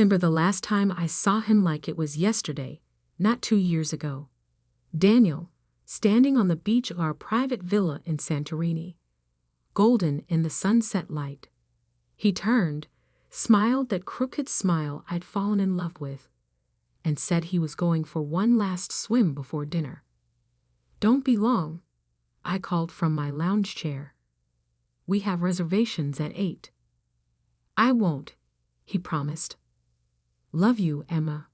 remember the last time I saw him like it was yesterday, not 2 years ago. Daniel, standing on the beach of our private villa in Santorini, golden in the sunset light. He turned, smiled that crooked smile I'd fallen in love with, and said he was going for one last swim before dinner. "Don't be long," I called from my lounge chair. "We have reservations at 8. "I won't," he promised. "Love you, Emma."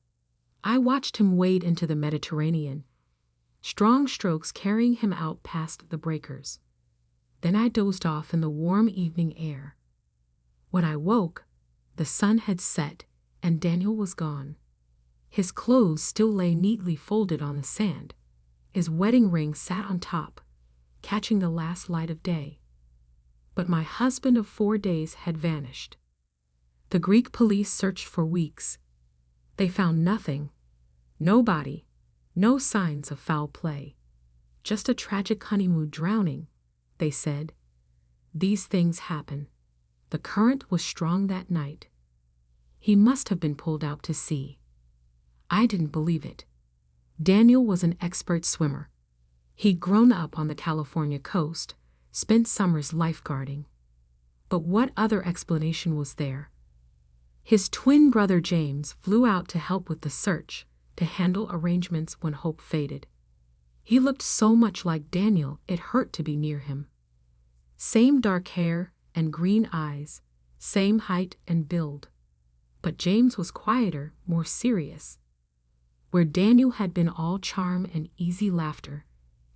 I watched him wade into the Mediterranean, strong strokes carrying him out past the breakers. Then I dozed off in the warm evening air. When I woke, the sun had set and Daniel was gone. His clothes still lay neatly folded on the sand. His wedding ring sat on top, catching the last light of day. But my husband of 4 days had vanished. The Greek police searched for weeks. They found nothing. No body, no signs of foul play. Just a tragic honeymoon drowning, they said. These things happen. The current was strong that night. He must have been pulled out to sea. I didn't believe it. Daniel was an expert swimmer. He'd grown up on the California coast, spent summers lifeguarding. But what other explanation was there? His twin brother James flew out to help with the search, to handle arrangements when hope faded. He looked so much like Daniel it hurt to be near him. Same dark hair and green eyes, same height and build. But James was quieter, more serious. Where Daniel had been all charm and easy laughter,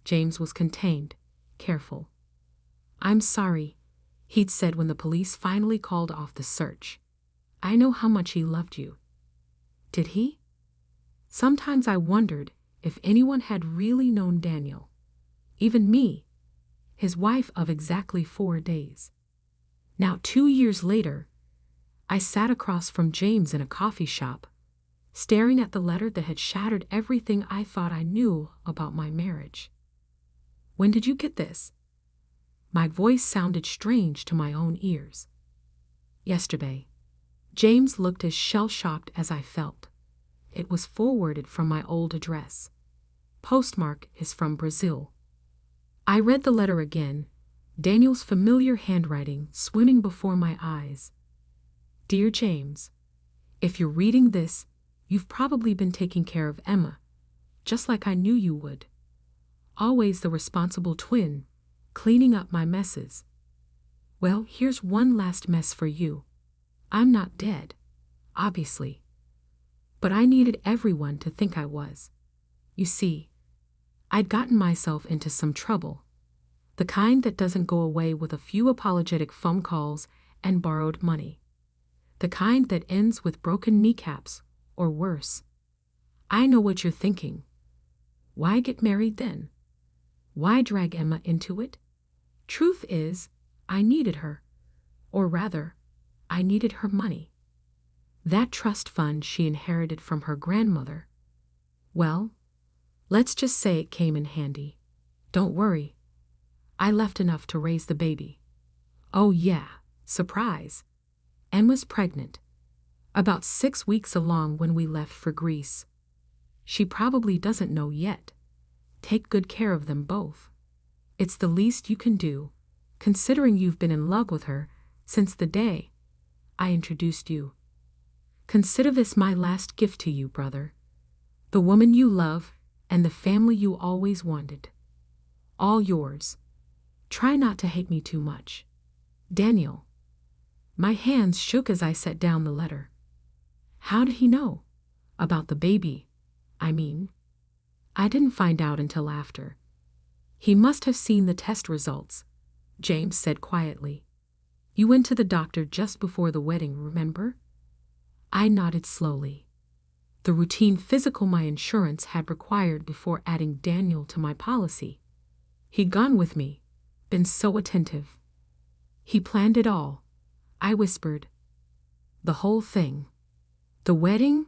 James was contained, careful. "I'm sorry," he'd said when the police finally called off the search. "I know how much he loved you." Did he? Sometimes I wondered if anyone had really known Daniel. Even me, his wife of exactly 4 days. Now 2 years later, I sat across from James in a coffee shop, staring at the letter that had shattered everything I thought I knew about my marriage. "When did you get this?" My voice sounded strange to my own ears. "Yesterday." James looked as shell-shocked as I felt. It was forwarded from my old address. Postmark is from Brazil. I read the letter again, Daniel's familiar handwriting swimming before my eyes. "Dear James, if you're reading this, you've probably been taking care of Emma, just like I knew you would. Always the responsible twin, cleaning up my messes. Well, here's one last mess for you. I'm not dead, obviously. But I needed everyone to think I was. You see, I'd gotten myself into some trouble, the kind that doesn't go away with a few apologetic phone calls and borrowed money. The kind that ends with broken kneecaps, or worse. I know what you're thinking. Why get married then? Why drag Emma into it? Truth is, I needed her. Or rather, I needed her money. That trust fund she inherited from her grandmother. Well, let's just say it came in handy. Don't worry. I left enough to raise the baby. Oh yeah, surprise. Emma's pregnant. About 6 weeks along when we left for Greece. She probably doesn't know yet. Take good care of them both. It's the least you can do, considering you've been in love with her since the day I introduced you. Consider this my last gift to you, brother. The woman you love and the family you always wanted. All yours. Try not to hate me too much. Daniel." My hands shook as I set down the letter. How did he know? About the baby, I mean. I didn't find out until after. "He must have seen the test results," James said quietly. "You went to the doctor just before the wedding, remember?" I nodded slowly. The routine physical my insurance had required before adding Daniel to my policy. He'd gone with me, been so attentive. He planned it all, I whispered. The whole thing. The wedding,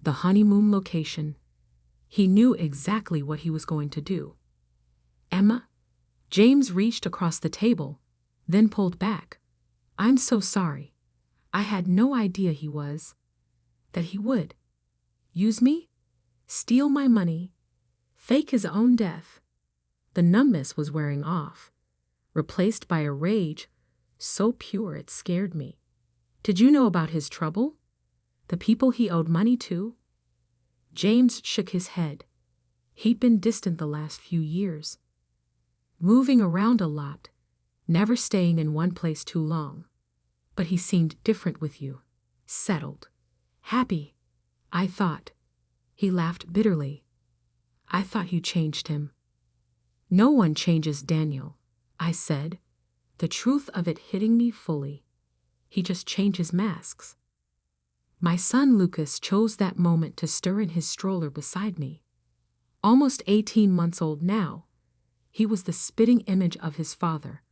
the honeymoon location. He knew exactly what he was going to do. "Emma?" James reached across the table, then pulled back. "I'm so sorry. I had no idea he was." That he would use me, steal my money, fake his own death. The numbness was wearing off, replaced by a rage so pure it scared me. Did you know about his trouble? The people he owed money to? James shook his head. He'd been distant the last few years, moving around a lot, never staying in one place too long. But he seemed different with you. Settled. Happy, I thought. He laughed bitterly. I thought you changed him. No one changes Daniel, I said, the truth of it hitting me fully. He just changes masks. My son Lucas chose that moment to stir in his stroller beside me. Almost 18 months old now, he was the spitting image of his father,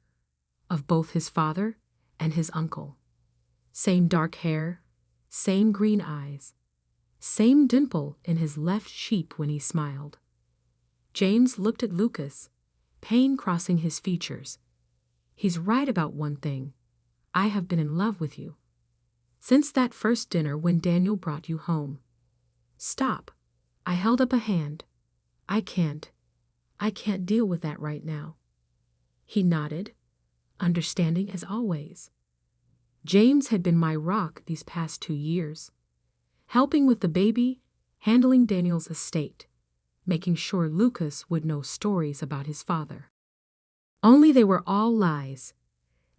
of both his father and his uncle. Same dark hair, same green eyes, same dimple in his left cheek when he smiled. James looked at Lucas, pain crossing his features. He's right about one thing. I have been in love with you. Since that first dinner when Daniel brought you home. Stop. I held up a hand. I can't deal with that right now. He nodded, understanding as always. James had been my rock these past 2 years, helping with the baby, handling Daniel's estate, making sure Lucas would know stories about his father. Only they were all lies.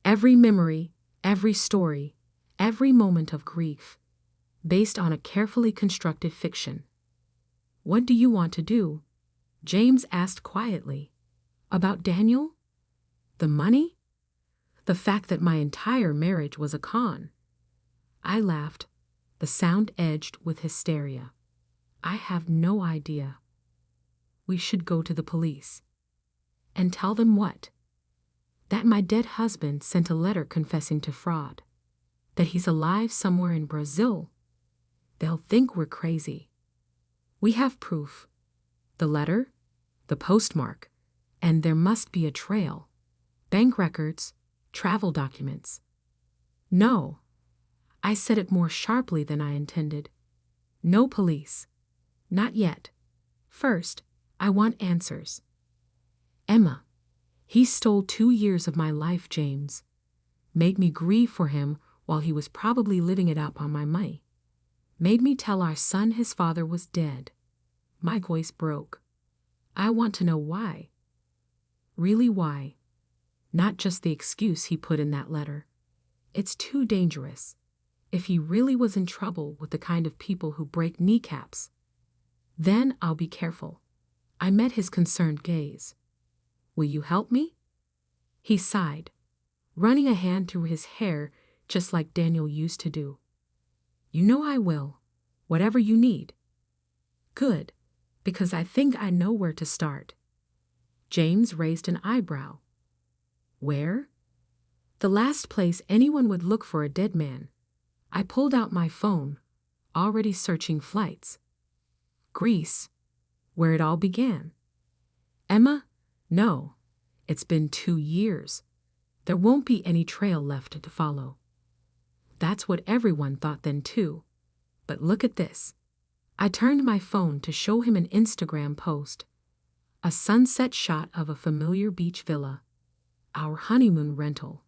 Every memory, every story, every moment of grief, based on a carefully constructed fiction. What do you want to do? James asked quietly. About Daniel? The money? The fact that my entire marriage was a con? I laughed, the sound edged with hysteria. I have no idea. We should go to the police. And tell them what? That my dead husband sent a letter confessing to fraud. That he's alive somewhere in Brazil. They'll think we're crazy. We have proof. The letter, the postmark, and there must be a trail. Bank records, travel documents. No. I said it more sharply than I intended. No police. Not yet. First, I want answers. Emma, he stole 2 years of my life, James. Made me grieve for him while he was probably living it up on my money. Made me tell our son his father was dead. My voice broke. I want to know why. Really why. Not just the excuse he put in that letter. It's too dangerous. If he really was in trouble with the kind of people who break kneecaps, then I'll be careful. I met his concerned gaze. Will you help me? He sighed, running a hand through his hair just like Daniel used to do. You know I will, whatever you need. Good, because I think I know where to start. James raised an eyebrow. Where? The last place anyone would look for a dead man. I pulled out my phone, already searching flights. Greece, where it all began. Emma, no, it's been 2 years. There won't be any trail left to follow. That's what everyone thought then too. But look at this. I turned my phone to show him an Instagram post. A sunset shot of a familiar beach villa. Our honeymoon rental.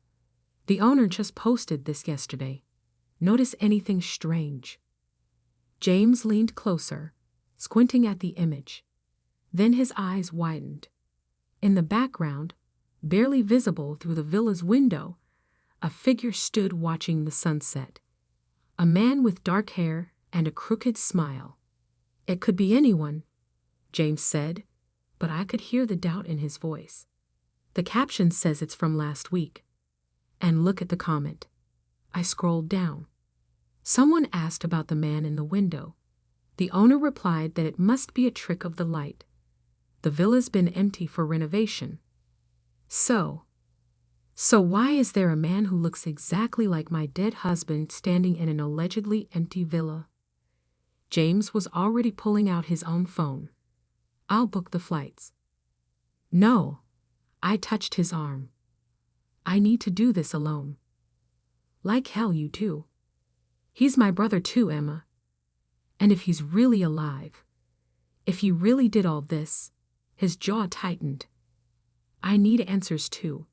The owner just posted this yesterday. Notice anything strange? James leaned closer, squinting at the image. Then his eyes widened. In the background, barely visible through the villa's window, a figure stood watching the sunset. A man with dark hair and a crooked smile. It could be anyone, James said, but I could hear the doubt in his voice. The caption says it's from last week. And look at the comment. I scrolled down. Someone asked about the man in the window. The owner replied that it must be a trick of the light. The villa's been empty for renovation. So why is there a man who looks exactly like my dead husband standing in an allegedly empty villa? James was already pulling out his own phone. I'll book the flights. No. I touched his arm. I need to do this alone. Like hell you do. He's my brother too, Emma. And if he's really alive, if he really did all this, his jaw tightened. I need answers too.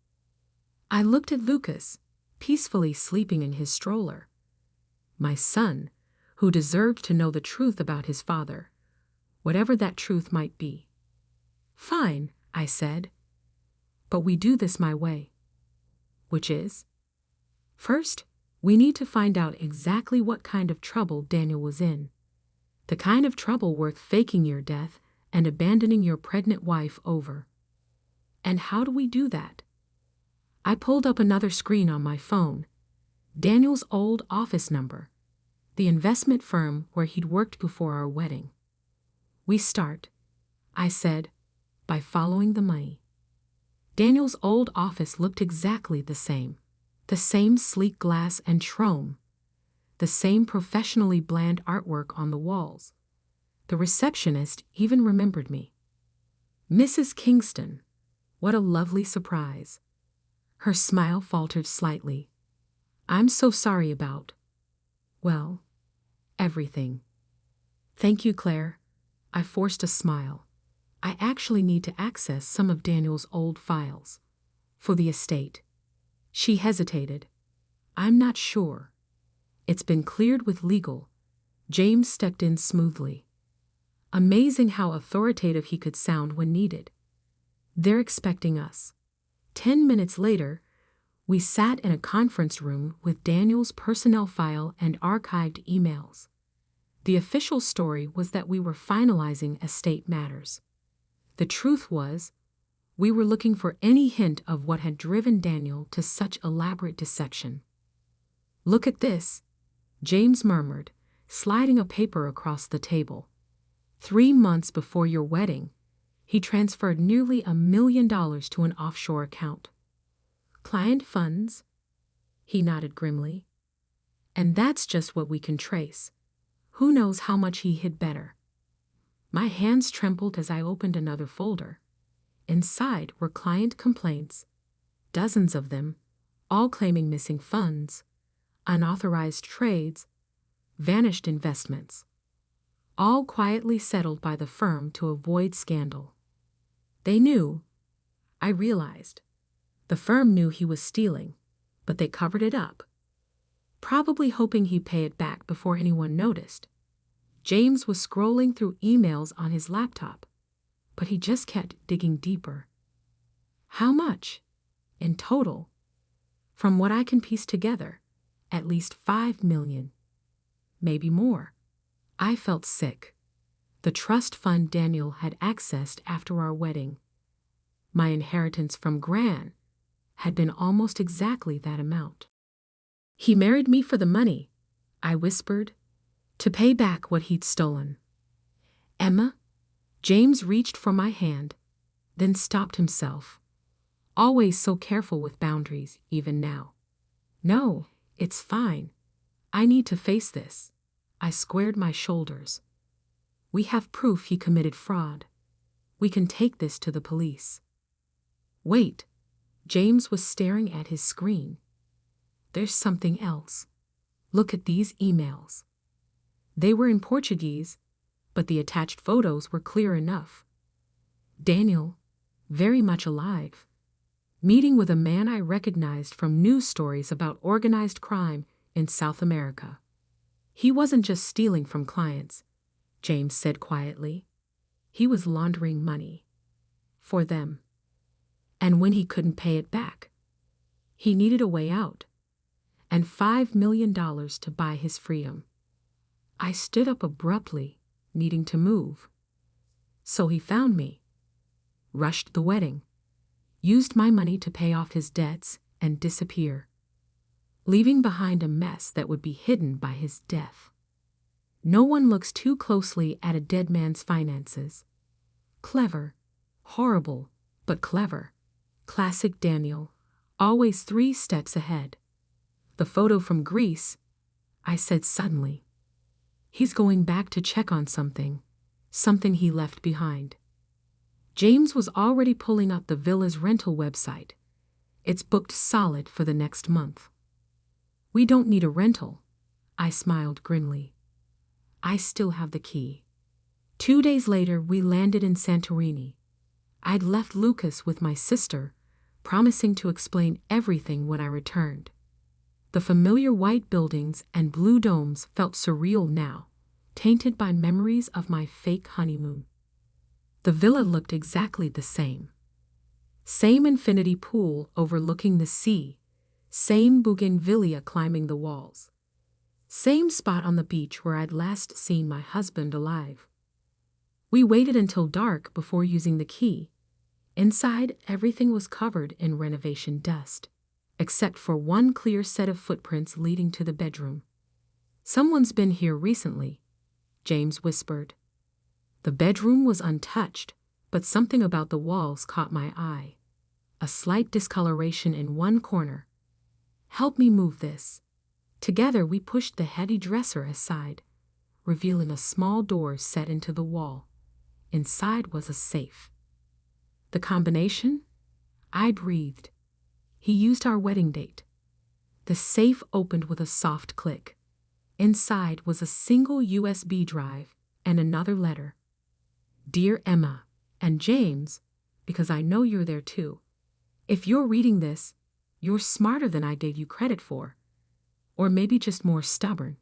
I looked at Lucas, peacefully sleeping in his stroller. My son, who deserved to know the truth about his father, whatever that truth might be. Fine, I said. But we do this my way. Which is? First, we need to find out exactly what kind of trouble Daniel was in. The kind of trouble worth faking your death and abandoning your pregnant wife over. And how do we do that? I pulled up another screen on my phone. Daniel's old office number. The investment firm where he'd worked before our wedding. We start, I said, by following the money. Daniel's old office looked exactly the same. The same sleek glass and chrome. The same professionally bland artwork on the walls. The receptionist even remembered me. Mrs. Kingston. What a lovely surprise. Her smile faltered slightly. I'm so sorry about, well, everything. Thank you, Claire. I forced a smile. I actually need to access some of Daniel's old files. For the estate. She hesitated. I'm not sure. It's been cleared with legal. James stepped in smoothly. Amazing how authoritative he could sound when needed. They're expecting us. 10 minutes later, we sat in a conference room with Daniel's personnel file and archived emails. The official story was that we were finalizing estate matters. The truth was, we were looking for any hint of what had driven Daniel to such elaborate dissection. Look at this, James murmured, sliding a paper across the table. 3 months before your wedding, he transferred nearly $1 million to an offshore account. Client funds? He nodded grimly. And that's just what we can trace. Who knows how much he hid better? My hands trembled as I opened another folder. Inside were client complaints, dozens of them, all claiming missing funds, unauthorized trades, vanished investments, all quietly settled by the firm to avoid scandal. They knew, I realized. The firm knew he was stealing, but they covered it up, probably hoping he'd pay it back before anyone noticed. James was scrolling through emails on his laptop, but he just kept digging deeper. How much? In total? From what I can piece together, at least $5 million. Maybe more. I felt sick. The trust fund Daniel had accessed after our wedding. My inheritance from Gran had been almost exactly that amount. He married me for the money, I whispered, to pay back what he'd stolen. Emma? James reached for my hand, then stopped himself. Always so careful with boundaries, even now. No, it's fine. I need to face this. I squared my shoulders. We have proof he committed fraud. We can take this to the police. Wait. James was staring at his screen. There's something else. Look at these emails. They were in Portuguese, but the attached photos were clear enough. Daniel, very much alive, meeting with a man I recognized from news stories about organized crime in South America. He wasn't just stealing from clients, James said quietly. He was laundering money. For them. And when he couldn't pay it back, he needed a way out. And $5 million to buy his freedom. I stood up abruptly, needing to move. So he found me. Rushed the wedding. Used my money to pay off his debts and disappear. Leaving behind a mess that would be hidden by his death. No one looks too closely at a dead man's finances. Clever. Horrible, but clever. Classic Daniel. Always 3 steps ahead. The photo from Greece, I said suddenly. He's going back to check on something he left behind. James was already pulling up the villa's rental website. It's booked solid for the next month. We don't need a rental, I smiled grimly. I still have the key. 2 days later, we landed in Santorini. I'd left Lucas with my sister, promising to explain everything when I returned. The familiar white buildings and blue domes felt surreal now, tainted by memories of my fake honeymoon. The villa looked exactly the same. Same infinity pool overlooking the sea, same bougainvillea climbing the walls. Same spot on the beach where I'd last seen my husband alive. We waited until dark before using the key. Inside, everything was covered in renovation dust, except for one clear set of footprints leading to the bedroom. "Someone's been here recently," James whispered. The bedroom was untouched, but something about the walls caught my eye. A slight discoloration in one corner. "Help me move this." Together we pushed the heavy dresser aside, revealing a small door set into the wall. Inside was a safe. The combination? I breathed. He used our wedding date. The safe opened with a soft click. Inside was a single USB drive and another letter. "Dear Emma and James, because I know you're there too. If you're reading this, you're smarter than I gave you credit for. Or maybe just more stubborn.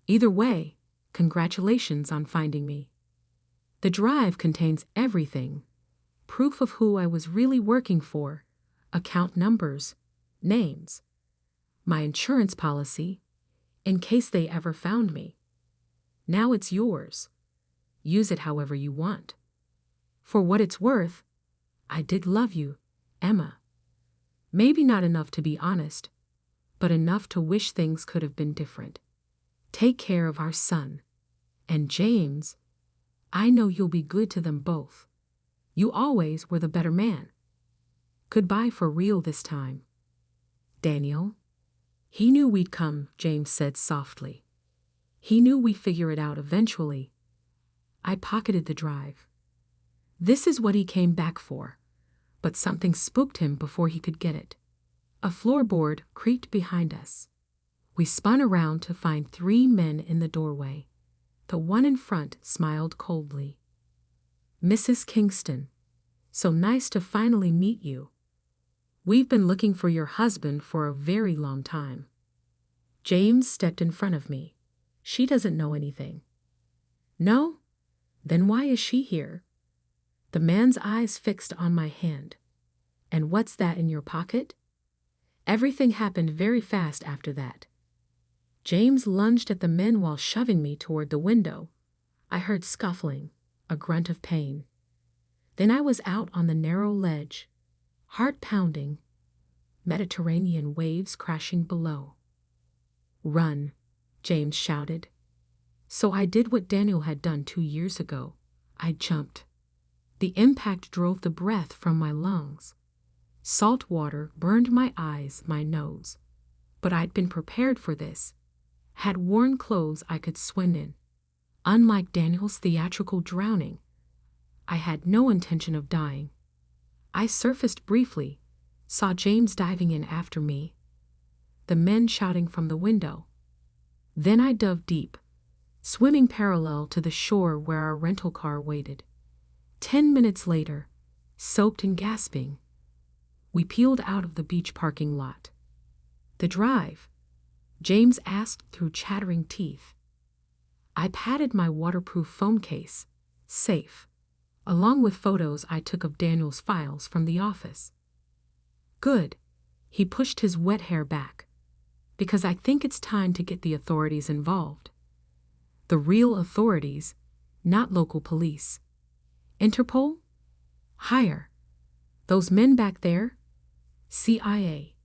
Either way, congratulations on finding me." The drive contains everything. Proof of who I was really working for, account numbers, names, my insurance policy, in case they ever found me. Now it's yours. Use it however you want. For what it's worth, I did love you, Emma. Maybe not enough to be honest, but enough to wish things could have been different. Take care of our son. And James, I know you'll be good to them both. You always were the better man. Goodbye for real this time. Daniel. He knew we'd come, James said softly. He knew we'd figure it out eventually. I pocketed the drive. This is what he came back for, but something spooked him before he could get it. A floorboard creaked behind us. We spun around to find 3 men in the doorway. The one in front smiled coldly. "Mrs. Kingston, so nice to finally meet you. We've been looking for your husband for a very long time." James stepped in front of me. "She doesn't know anything." "No? Then why is she here?" The man's eyes fixed on my hand. "And what's that in your pocket?" Everything happened very fast after that. James lunged at the men while shoving me toward the window. I heard scuffling, a grunt of pain. Then I was out on the narrow ledge, heart pounding, Mediterranean waves crashing below. "Run," James shouted. So I did what Daniel had done 2 years ago. I jumped. The impact drove the breath from my lungs. Salt water burned my eyes, my nose. But I'd been prepared for this. Had worn clothes I could swim in. Unlike Daniel's theatrical drowning, I had no intention of dying. I surfaced briefly, saw James diving in after me, the men shouting from the window. Then I dove deep, swimming parallel to the shore where our rental car waited. 10 minutes later, soaked and gasping, we peeled out of the beach parking lot. "The drive?" James asked through chattering teeth. I patted my waterproof phone case, safe, along with photos I took of Daniel's files from the office. "Good." He pushed his wet hair back. "Because I think it's time to get the authorities involved. The real authorities, not local police. Interpol? Higher. Those men back there? CIA.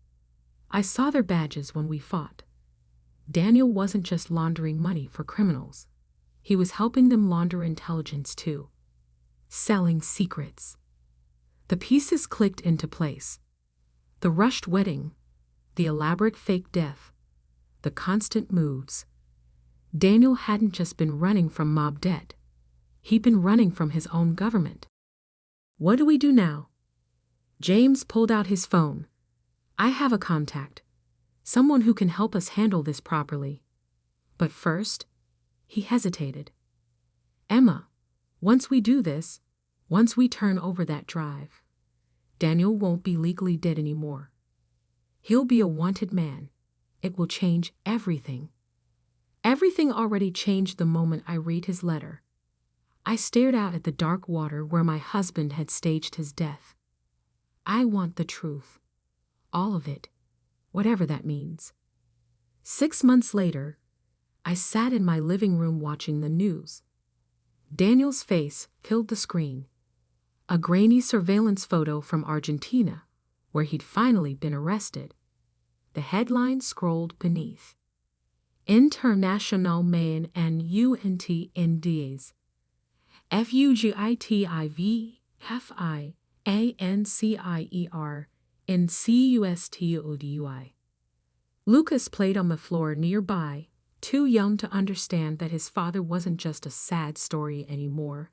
I saw their badges when we fought. Daniel wasn't just laundering money for criminals. He was helping them launder intelligence too. Selling secrets." The pieces clicked into place. The rushed wedding, the elaborate fake death, the constant moves. Daniel hadn't just been running from mob debt. He'd been running from his own government. "What do we do now?" James pulled out his phone. "I have a contact. Someone who can help us handle this properly. But first, He hesitated. Emma, once we do this, once we turn over that drive, Daniel won't be legally dead anymore. He'll be a wanted man. It will change everything. Everything already changed the moment I read his letter. I stared out at the dark water where my husband had staged his death. I want the truth. All of it, whatever that means. 6 months later, I sat in my living room watching the news. Daniel's face filled the screen. A grainy surveillance photo from Argentina, where he'd finally been arrested. The headline scrolled beneath. International Man and UNT Indies. FUGITIV in CUSTODUI. Lucas played on the floor nearby, too young to understand that his father wasn't just a sad story anymore,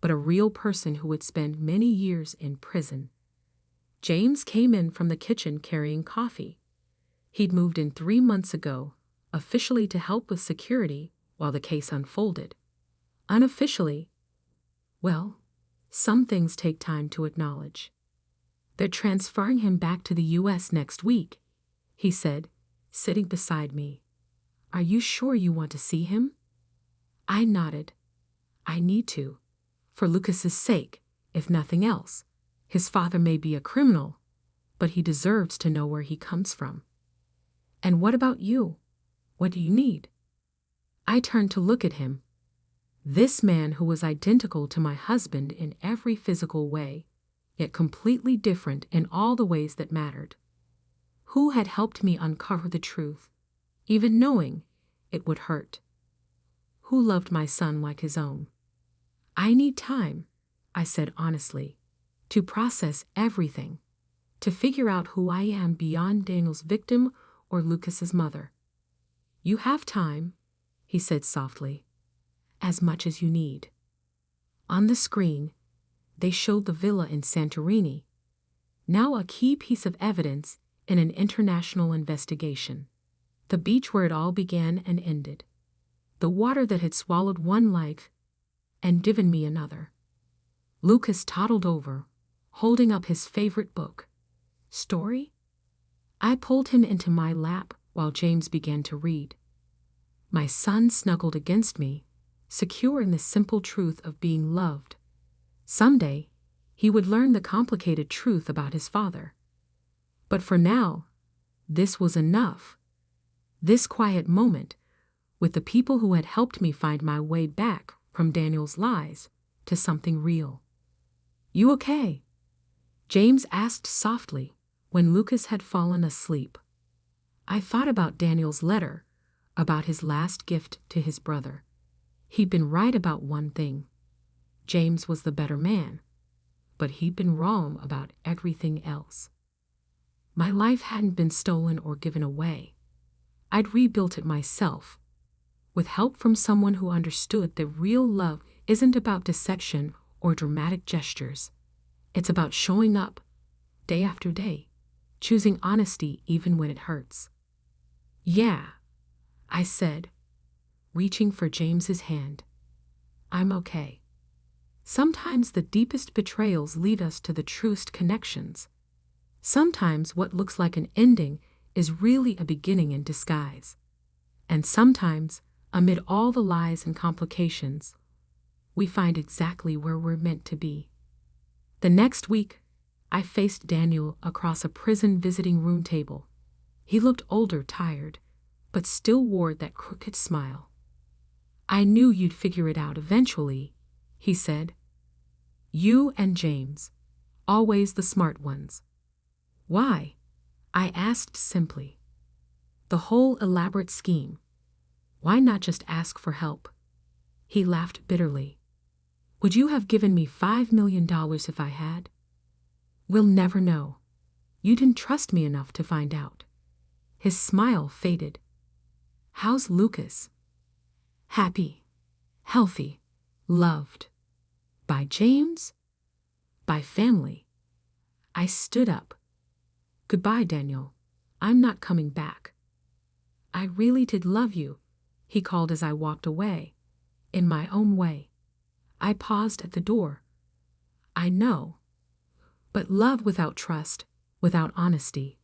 but a real person who would spend many years in prison. James came in from the kitchen carrying coffee. He'd moved in 3 months ago, officially to help with security while the case unfolded. Unofficially, well, some things take time to acknowledge. They're transferring him back to the U.S. next week, he said, sitting beside me. Are you sure you want to see him? I nodded. I need to, for Lucas's sake, if nothing else. His father may be a criminal, but he deserves to know where he comes from. And what about you? What do you need? I turned to look at him. This man who was identical to my husband in every physical way, yet completely different in all the ways that mattered. Who had helped me uncover the truth, even knowing it would hurt? Who loved my son like his own? I need time, I said honestly, to process everything, to figure out who I am beyond Daniel's victim or Lucas's mother. You have time, he said softly, as much as you need. On the screen, they showed the villa in Santorini, now a key piece of evidence in an international investigation. The beach where it all began and ended. The water that had swallowed one life and given me another. Lucas toddled over, holding up his favorite book. Story? I pulled him into my lap while James began to read. My son snuggled against me, secure in the simple truth of being loved. Someday, he would learn the complicated truth about his father. But for now, this was enough. This quiet moment, with the people who had helped me find my way back from Daniel's lies to something real. You okay? James asked softly when Lucas had fallen asleep. I thought about Daniel's letter, about his last gift to his brother. He'd been right about one thing. James was the better man, but he'd been wrong about everything else. My life hadn't been stolen or given away. I'd rebuilt it myself, with help from someone who understood that real love isn't about deception or dramatic gestures. It's about showing up, day after day, choosing honesty even when it hurts. Yeah, I said, reaching for James's hand. I'm okay. Sometimes the deepest betrayals lead us to the truest connections. Sometimes what looks like an ending is really a beginning in disguise. And sometimes, amid all the lies and complications, we find exactly where we're meant to be. The next week, I faced Daniel across a prison visiting room table. He looked older, tired, but still wore that crooked smile. I knew you'd figure it out eventually, he said. You and James, always the smart ones. Why? I asked simply. The whole elaborate scheme. Why not just ask for help? He laughed bitterly. Would you have given me $5 million if I had? We'll never know. You didn't trust me enough to find out. His smile faded. How's Lucas? Happy, healthy, loved. By James? By family. I stood up. Goodbye, Daniel. I'm not coming back. I really did love you, he called as I walked away. In my own way. I paused at the door. I know. But love without trust, without honesty,